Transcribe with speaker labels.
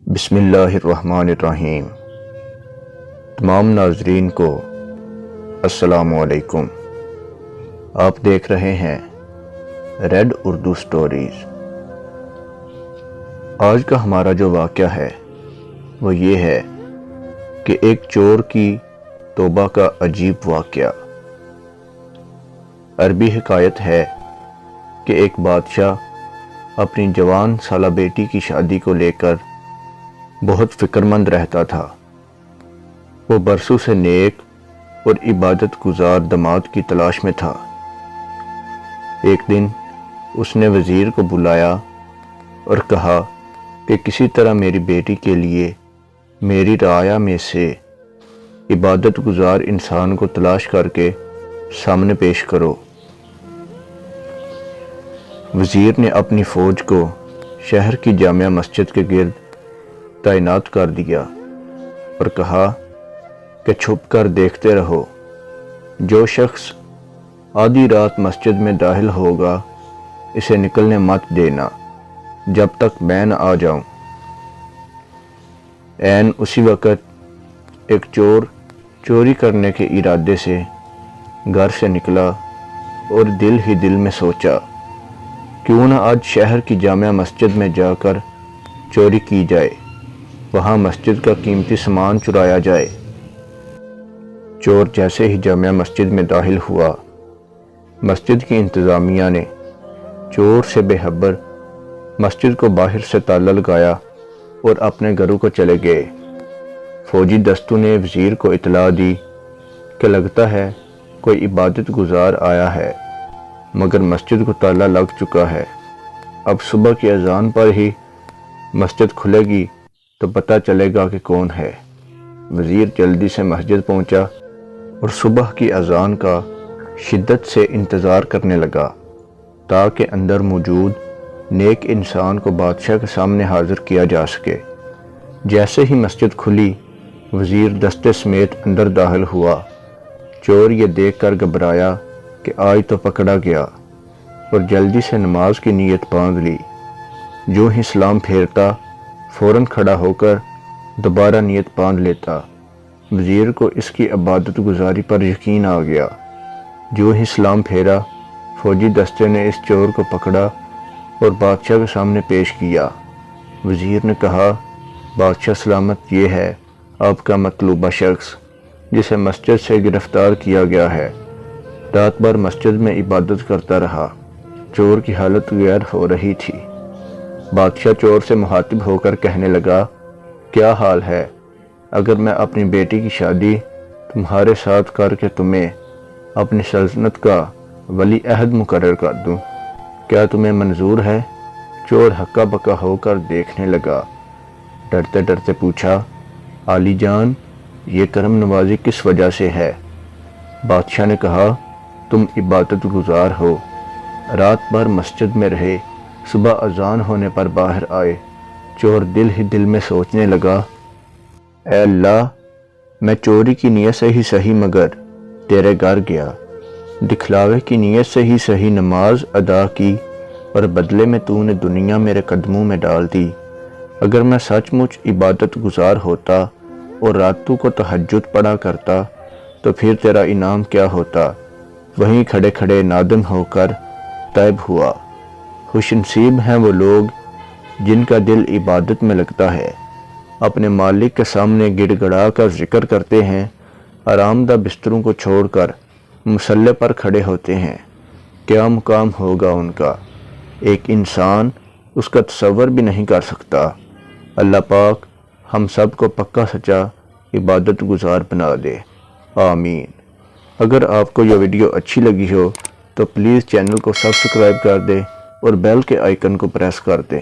Speaker 1: بسم اللہ الرحمن الرحیم۔ تمام ناظرین کو السلام علیکم۔ آپ دیکھ رہے ہیں ریڈ اردو سٹوریز۔ آج کا ہمارا جو واقعہ ہے وہ یہ ہے کہ ایک چور کی توبہ کا عجیب واقعہ۔ عربی حکایت ہے کہ ایک بادشاہ اپنی جوان سالہ بیٹی کی شادی کو لے کر بہت فکر مند رہتا تھا۔ وہ برسوں سے نیک اور عبادت گزار داماد کی تلاش میں تھا۔ ایک دن اس نے وزیر کو بلایا اور کہا کہ کسی طرح میری بیٹی کے لیے میری رعایا میں سے عبادت گزار انسان کو تلاش کر کے سامنے پیش کرو۔ وزیر نے اپنی فوج کو شہر کی جامع مسجد کے گرد تعینات کر دیا اور کہا کہ چھپ کر دیکھتے رہو، جو شخص آدھی رات مسجد میں داخل ہوگا اسے نکلنے مت دینا جب تک میں نہ آ جاؤں۔ عین اسی وقت ایک چور چوری کرنے کے ارادے سے گھر سے نکلا اور دل ہی دل میں سوچا، کیوں نہ آج شہر کی جامع مسجد میں جا کر چوری کی جائے، وہاں مسجد کا قیمتی سامان چرایا جائے۔ چور جیسے ہی جامع مسجد میں داخل ہوا، مسجد کی انتظامیہ نے چور سے بے خبر مسجد کو باہر سے تالا لگایا اور اپنے گھروں کو چلے گئے۔ فوجی دستوں نے وزیر کو اطلاع دی کہ لگتا ہے کوئی عبادت گزار آیا ہے، مگر مسجد کو تالا لگ چکا ہے۔ اب صبح کی اذان پر ہی مسجد کھلے گی تو پتہ چلے گا کہ کون ہے۔ وزیر جلدی سے مسجد پہنچا اور صبح کی اذان کا شدت سے انتظار کرنے لگا تاکہ اندر موجود نیک انسان کو بادشاہ کے سامنے حاضر کیا جا سکے۔ جیسے ہی مسجد کھلی، وزیر دستے سمیت اندر داخل ہوا۔ چور یہ دیکھ کر گھبرایا کہ آج تو پکڑا گیا اور جلدی سے نماز کی نیت باندھ لی۔ جو ہی سلام پھیرتا فوراً کھڑا ہو کر دوبارہ نیت باندھ لیتا۔ وزیر کو اس کی عبادت گزاری پر یقین آ گیا۔ جو ہی سلام پھیرا، فوجی دستے نے اس چور کو پکڑا اور بادشاہ کے سامنے پیش کیا۔ وزیر نے کہا، بادشاہ سلامت، یہ ہے آپ کا مطلوبہ شخص جسے مسجد سے گرفتار کیا گیا ہے۔ رات بھر مسجد میں عبادت کرتا رہا۔ چور کی حالت غیر ہو رہی تھی۔ بادشاہ چور سے مخاطب ہو کر کہنے لگا، کیا حال ہے؟ اگر میں اپنی بیٹی کی شادی تمہارے ساتھ کر کے تمہیں اپنی سلطنت کا ولی عہد مقرر کر دوں، کیا تمہیں منظور ہے؟ چور ہکا بکا ہو کر دیکھنے لگا۔ ڈرتے ڈرتے پوچھا، عالی جان، یہ کرم نوازی کس وجہ سے ہے؟ بادشاہ نے کہا، تم عبادت گزار ہو، رات بھر مسجد میں رہے، صبح اذان ہونے پر باہر آئے۔ چور دل ہی دل میں سوچنے لگا، اے اللہ، میں چوری کی نیت سے ہی صحیح مگر تیرے گھر گیا، دکھلاوے کی نیت سے ہی صحیح نماز ادا کی اور بدلے میں تو نے دنیا میرے قدموں میں ڈال دی۔ اگر میں سچ مچ عبادت گزار ہوتا اور راتوں کو تہجد پڑھا کرتا تو پھر تیرا انعام کیا ہوتا؟ وہیں کھڑے کھڑے نادم ہو کر طیب ہوا۔ خوش نصیب ہیں وہ لوگ جن کا دل عبادت میں لگتا ہے، اپنے مالک کے سامنے گڑ گڑا کر ذکر کرتے ہیں، آرام دہ بستروں کو چھوڑ کر مصلی پر کھڑے ہوتے ہیں۔ کیا مقام ہوگا ان کا، ایک انسان اس کا تصور بھی نہیں کر سکتا۔ اللہ پاک ہم سب کو پکا سچا عبادت گزار بنا دے، آمین۔ اگر آپ کو یہ ویڈیو اچھی لگی ہو تو پلیز چینل کو سبسکرائب کر دیں اور بیل کے آئیکن کو پریس کر دیں۔